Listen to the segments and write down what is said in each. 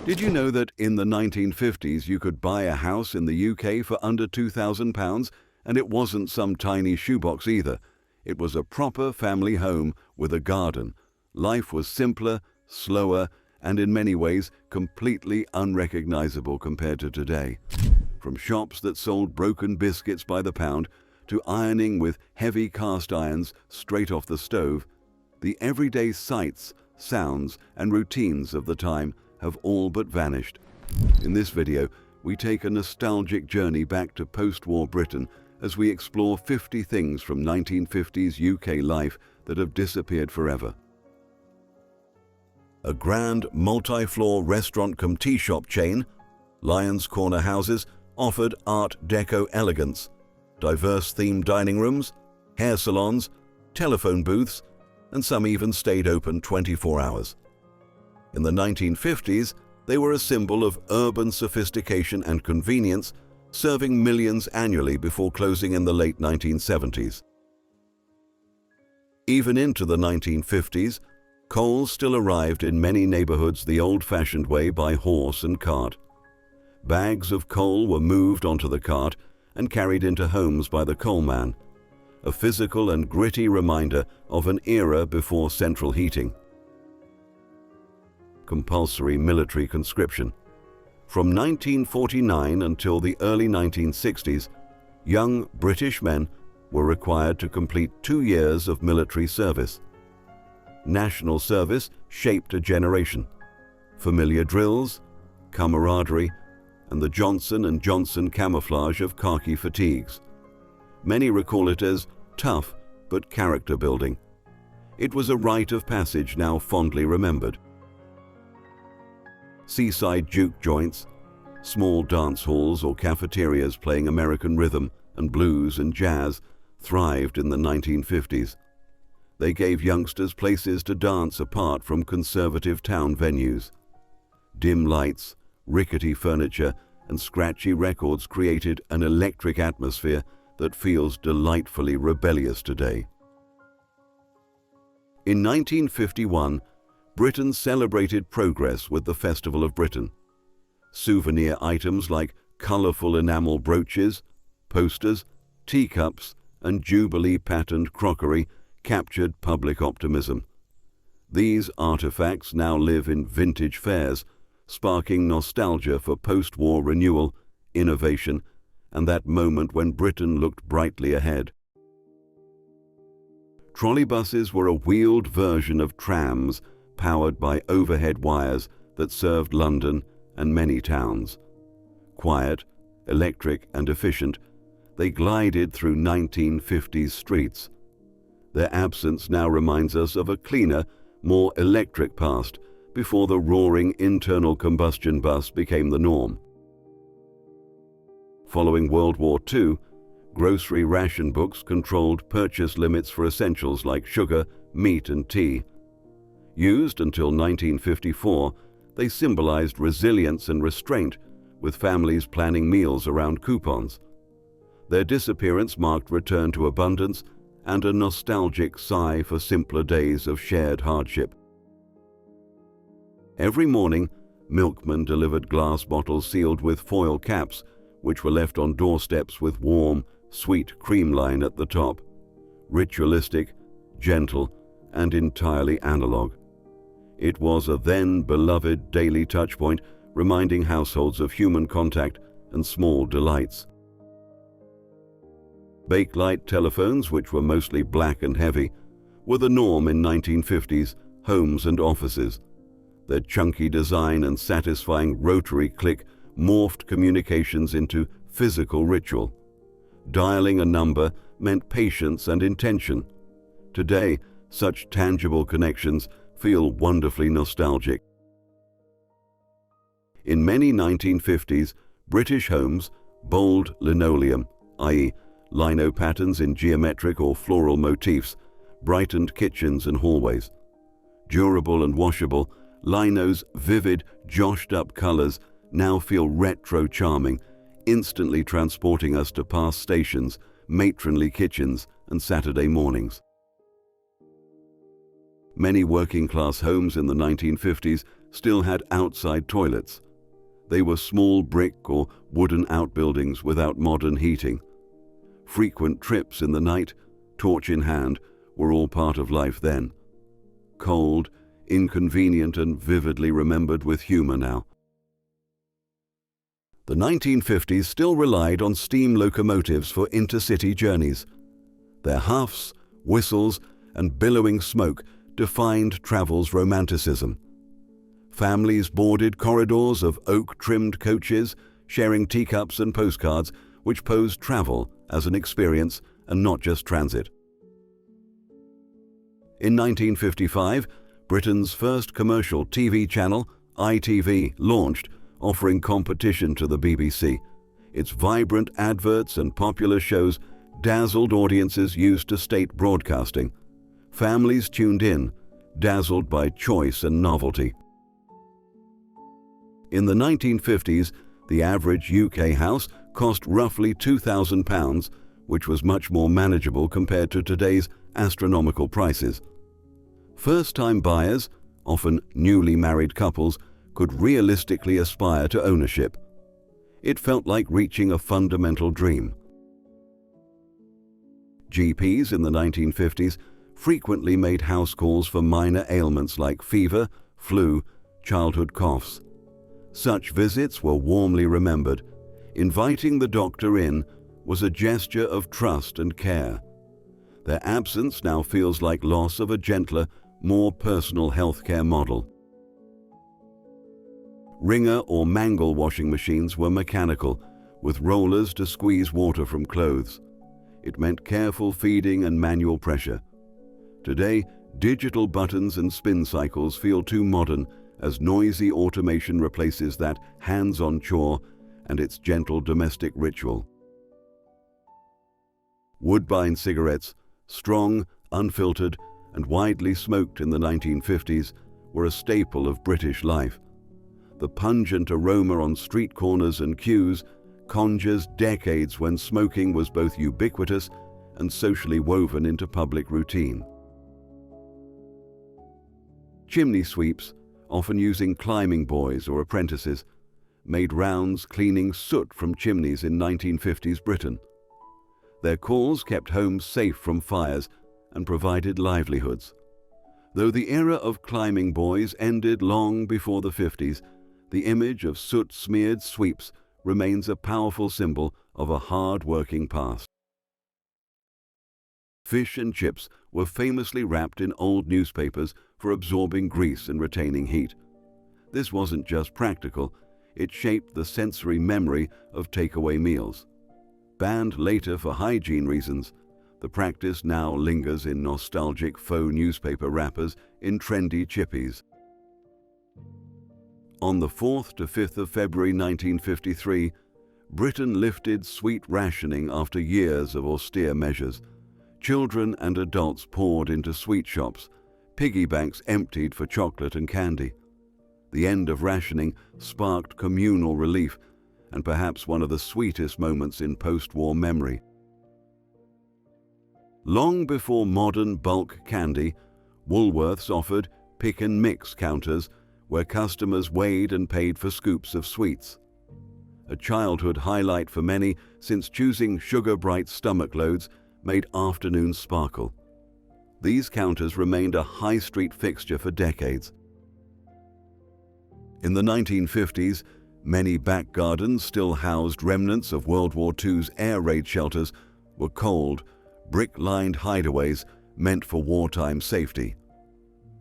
Did you know that in the 1950s you could buy a house in the UK for under £2,000, and it wasn't some tiny shoebox either? It was a proper family home with a garden. Life was simpler, slower, and in many ways completely unrecognizable compared to today. From shops that sold broken biscuits by the pound to ironing with heavy cast irons straight off the stove, the everyday sights, sounds, and routines of the time have all but vanished. In this video, we take a nostalgic journey back to post-war Britain as we explore 50 things from 1950s UK life that have disappeared forever. A grand multi-floor restaurant-cum-tea shop chain, Lyons Corner Houses offered Art Deco elegance, diverse themed dining rooms, hair salons, telephone booths, and some even stayed open 24 hours. In the 1950s, they were a symbol of urban sophistication and convenience, serving millions annually before closing in the late 1970s. Even into the 1950s, coal still arrived in many neighborhoods the old-fashioned way by horse and cart. Bags of coal were moved onto the cart and carried into homes by the coalman, a physical and gritty reminder of an era before central heating. Compulsory military conscription. From 1949 until the early 1960s, young British men were required to complete 2 years of military service. National service shaped a generation. Familiar drills, camaraderie, and the Johnson & Johnson camouflage of khaki fatigues. Many recall it as tough but character building. It was a rite of passage now fondly remembered. Seaside juke joints, small dance halls or cafeterias playing American rhythm and blues and jazz thrived in the 1950s. They gave youngsters places to dance apart from conservative town venues. Dim lights, rickety furniture, and scratchy records created an electric atmosphere that feels delightfully rebellious today. In 1951, Britain celebrated progress with the Festival of Britain. Souvenir items like colorful enamel brooches, posters, teacups, and Jubilee-patterned crockery captured public optimism. These artifacts now live in vintage fairs, sparking nostalgia for post-war renewal, innovation, and that moment when Britain looked brightly ahead. Trolleybuses were a wheeled version of trams powered by overhead wires that served London and many towns. Quiet, electric, and efficient, they glided through 1950s streets. Their absence now reminds us of a cleaner, more electric past before the roaring internal combustion bus became the norm. Following World War II, grocery ration books controlled purchase limits for essentials like sugar, meat, and tea. Used until 1954, they symbolized resilience and restraint, with families planning meals around coupons. Their disappearance marked return to abundance and a nostalgic sigh for simpler days of shared hardship. Every morning, milkmen delivered glass bottles sealed with foil caps, which were left on doorsteps with warm, sweet creamline at the top. Ritualistic, gentle, and entirely analog. It was a then beloved daily touchpoint, reminding households of human contact and small delights. Bakelite telephones, which were mostly black and heavy, were the norm in 1950s homes and offices. Their chunky design and satisfying rotary click morphed communications into physical ritual. Dialing a number meant patience and intention. Today, such tangible connections feel wonderfully nostalgic. In many 1950s British homes, bold linoleum, i.e., lino patterns in geometric or floral motifs, brightened kitchens and hallways. Durable and washable, lino's vivid, joshed-up colors now feel retro charming, instantly transporting us to past stations, matronly kitchens, and Saturday mornings. Many working-class homes in the 1950s still had outside toilets. They were small brick or wooden outbuildings without modern heating. Frequent trips in the night, torch in hand, were all part of life then. Cold, inconvenient, and vividly remembered with humour now. The 1950s still relied on steam locomotives for intercity journeys. Their huffs, whistles, and billowing smoke defined travel's romanticism. Families boarded corridors of oak-trimmed coaches, sharing teacups and postcards, which posed travel as an experience and not just transit. In 1955, Britain's first commercial TV channel, ITV, launched, offering competition to the BBC. Its vibrant adverts and popular shows dazzled audiences used to state broadcasting. Families tuned in, dazzled by choice and novelty. In the 1950s, the average UK house cost roughly £2,000, which was much more manageable compared to today's astronomical prices. First-time buyers, often newly married couples, could realistically aspire to ownership. It felt like reaching a fundamental dream. GPs in the 1950s frequently made house calls for minor ailments like fever, flu, childhood coughs. Such visits were warmly remembered. Inviting the doctor in was a gesture of trust and care. Their absence now feels like loss of a gentler, more personal healthcare model. Wringer or mangle washing machines were mechanical, with rollers to squeeze water from clothes. It meant careful feeding and manual pressure. Today, digital buttons and spin cycles feel too modern as noisy automation replaces that hands-on chore and its gentle domestic ritual. Woodbine cigarettes, strong, unfiltered, and widely smoked in the 1950s, were a staple of British life. The pungent aroma on street corners and queues conjures decades when smoking was both ubiquitous and socially woven into public routine. Chimney sweeps, often using climbing boys or apprentices, made rounds cleaning soot from chimneys in 1950s Britain. Their calls kept homes safe from fires and provided livelihoods. Though the era of climbing boys ended long before the 50s, the image of soot-smeared sweeps remains a powerful symbol of a hard-working past. Fish and chips were famously wrapped in old newspapers for absorbing grease and retaining heat. This wasn't just practical, it shaped the sensory memory of takeaway meals. Banned later for hygiene reasons, the practice now lingers in nostalgic faux newspaper wrappers in trendy chippies. On the 4th to 5th of February 1953, Britain lifted sweet rationing after years of austere measures. Children and adults poured into sweet shops, piggy banks emptied for chocolate and candy. The end of rationing sparked communal relief and perhaps one of the sweetest moments in post-war memory. Long before modern bulk candy, Woolworths offered pick-and-mix counters where customers weighed and paid for scoops of sweets. A childhood highlight for many, since choosing sugar-bright stomach loads made afternoons sparkle. These counters remained a high street fixture for decades. In the 1950s, many back gardens still housed remnants of World War II's air raid shelters were cold, brick-lined hideaways meant for wartime safety.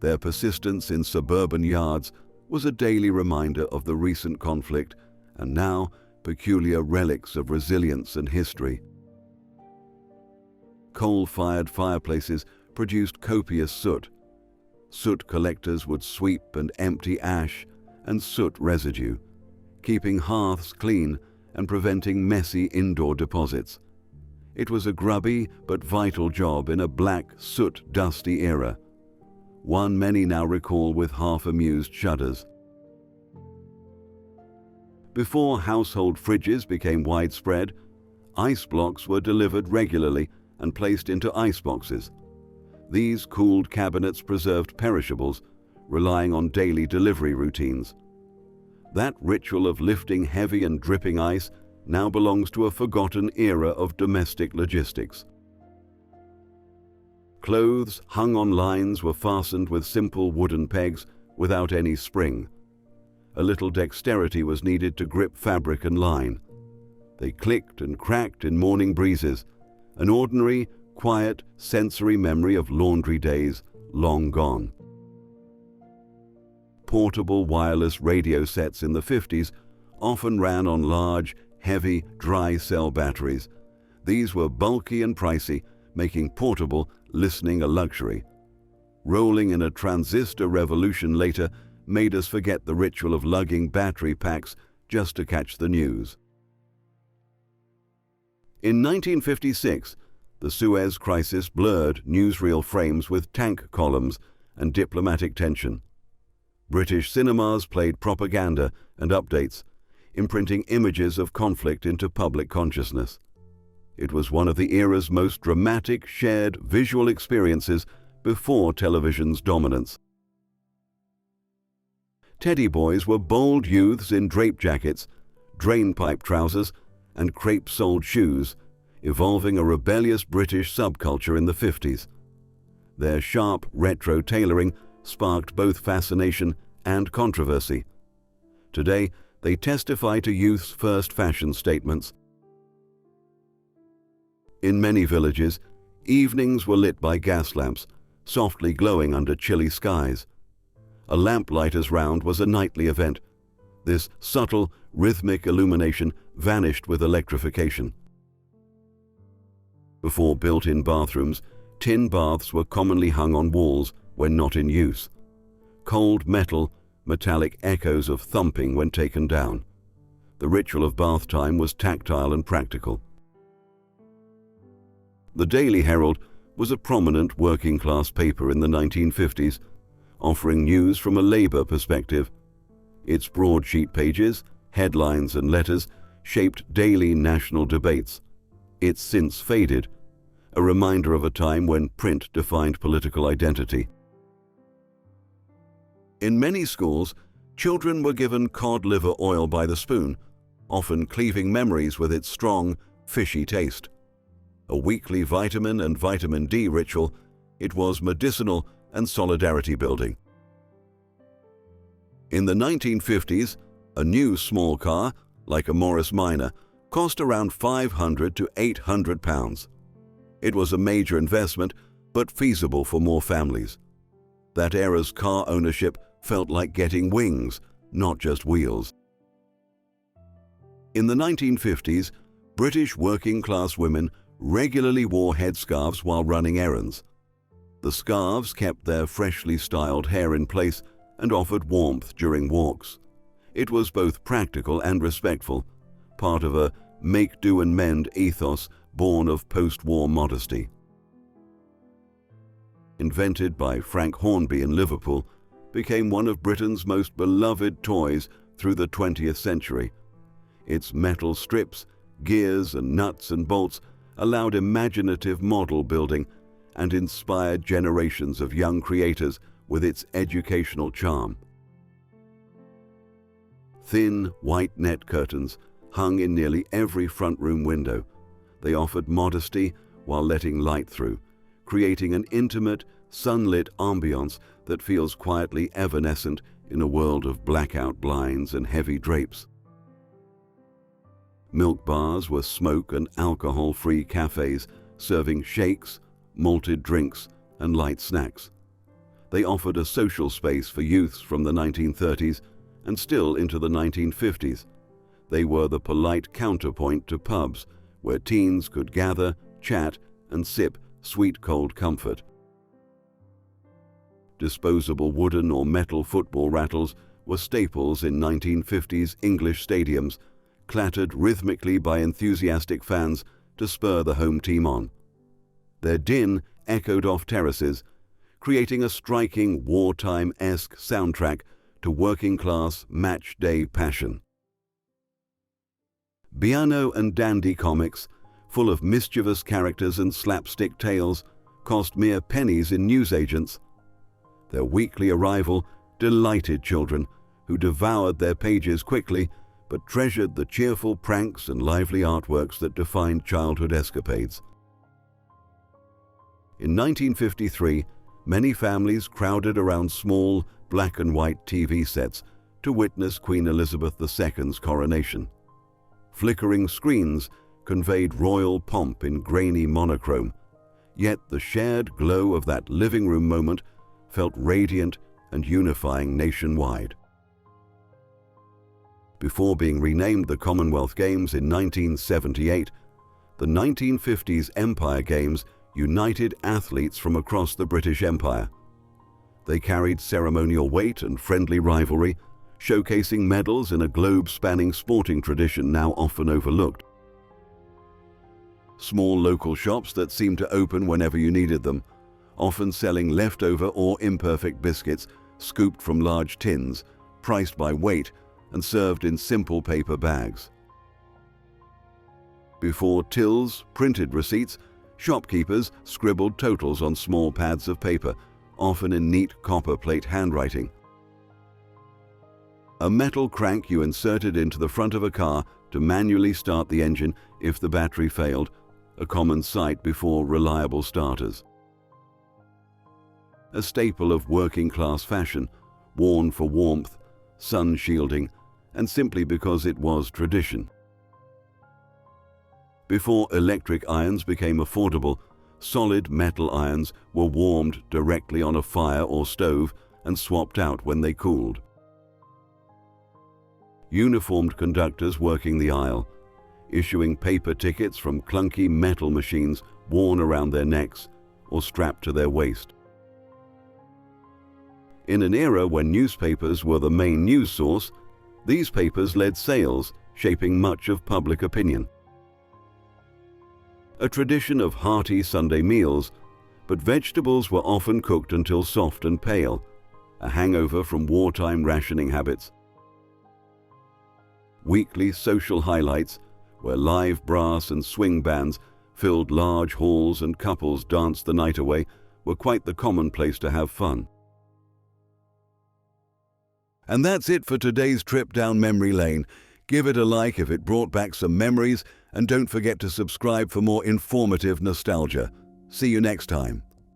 Their persistence in suburban yards was a daily reminder of the recent conflict and now peculiar relics of resilience and history. Coal-fired fireplaces produced copious soot. Soot collectors would sweep and empty ash and soot residue, keeping hearths clean and preventing messy indoor deposits. It was a grubby but vital job in a black, soot-dusty era, one many now recall with half-amused shudders. Before household fridges became widespread, ice blocks were delivered regularly and placed into iceboxes. These cooled cabinets preserved perishables, relying on daily delivery routines. That ritual of lifting heavy and dripping ice now belongs to a forgotten era of domestic logistics. Clothes hung on lines were fastened with simple wooden pegs without any spring. A little dexterity was needed to grip fabric and line. They clicked and cracked in morning breezes, an ordinary, quiet, sensory memory of laundry days long gone. Portable wireless radio sets in the 50s often ran on large, heavy, dry cell batteries. These were bulky and pricey, making portable listening a luxury. Rolling in a transistor revolution later made us forget the ritual of lugging battery packs just to catch the news. In 1956, the Suez Crisis blurred newsreel frames with tank columns and diplomatic tension. British cinemas played propaganda and updates, imprinting images of conflict into public consciousness. It was one of the era's most dramatic shared visual experiences before television's dominance. Teddy boys were bold youths in drape jackets, drainpipe trousers, and crepe-soled shoes, evolving a rebellious British subculture in the 50s. Their sharp, retro tailoring sparked both fascination and controversy. Today, they testify to youth's first fashion statements. In many villages, evenings were lit by gas lamps, softly glowing under chilly skies. A lamplighter's round was a nightly event. This subtle, rhythmic illumination vanished with electrification. Before built-in bathrooms, tin baths were commonly hung on walls when not in use. Cold metal, metallic echoes of thumping when taken down. The ritual of bath time was tactile and practical. The Daily Herald was a prominent working-class paper in the 1950s, offering news from a labor perspective. Its broadsheet pages, headlines and letters shaped daily national debates. It's since faded, a reminder of a time when print defined political identity. In many schools, children were given cod liver oil by the spoon, often cleaving memories with its strong, fishy taste. A weekly vitamin and vitamin D ritual, it was medicinal and solidarity building. In the 1950s, a new small car, like a Morris Minor, cost around £500 to £800. It was a major investment, but feasible for more families. That era's car ownership felt like getting wings, not just wheels. In the 1950s, British working-class women regularly wore headscarves while running errands. The scarves kept their freshly styled hair in place and offered warmth during walks. It was both practical and respectful, part of a make do and mend ethos born of post-war modesty. Invented by Frank Hornby in Liverpool, became one of Britain's most beloved toys through the 20th century. Its metal strips, gears and nuts and bolts allowed imaginative model building and inspired generations of young creators with its educational charm. Thin, white net curtains hung in nearly every front room window. They offered modesty while letting light through, creating an intimate, sunlit ambiance that feels quietly evanescent in a world of blackout blinds and heavy drapes. Milk bars were smoke and alcohol-free cafes serving shakes, malted drinks, and light snacks. They offered a social space for youths from the 1930s and still into the 1950s. They were the polite counterpoint to pubs where teens could gather, chat, and sip sweet cold comfort. Disposable wooden or metal football rattles were staples in 1950s English stadiums, clattered rhythmically by enthusiastic fans to spur the home team on. Their din echoed off terraces, creating a striking wartime-esque soundtrack to working-class match-day passion. Beano and Dandy comics, full of mischievous characters and slapstick tales, cost mere pennies in newsagents. Their weekly arrival delighted children who devoured their pages quickly but treasured the cheerful pranks and lively artworks that defined childhood escapades. In 1953, many families crowded around small black and white TV sets to witness Queen Elizabeth II's coronation. Flickering screens conveyed royal pomp in grainy monochrome, yet the shared glow of that living room moment felt radiant and unifying nationwide. Before being renamed the Commonwealth Games in 1978, the 1950s Empire Games united athletes from across the British Empire. They carried ceremonial weight and friendly rivalry, showcasing medals in a globe-spanning sporting tradition now often overlooked. Small local shops that seemed to open whenever you needed them, often selling leftover or imperfect biscuits scooped from large tins, priced by weight and served in simple paper bags. Before tills, printed receipts, shopkeepers scribbled totals on small pads of paper, often in neat copper plate handwriting. A metal crank you inserted into the front of a car to manually start the engine if the battery failed, a common sight before reliable starters. A staple of working-class fashion, worn for warmth, sun shielding, and simply because it was tradition. Before electric irons became affordable, solid metal irons were warmed directly on a fire or stove and swapped out when they cooled. Uniformed conductors working the aisle, issuing paper tickets from clunky metal machines worn around their necks or strapped to their waist. In an era when newspapers were the main news source, these papers led sales, shaping much of public opinion. A tradition of hearty Sunday meals, but vegetables were often cooked until soft and pale, a hangover from wartime rationing habits. Weekly social highlights, where live brass and swing bands filled large halls and couples danced the night away, were quite the common place to have fun. And that's it for today's trip down memory lane. Give it a like if it brought back some memories, and don't forget to subscribe for more informative nostalgia. See you next time.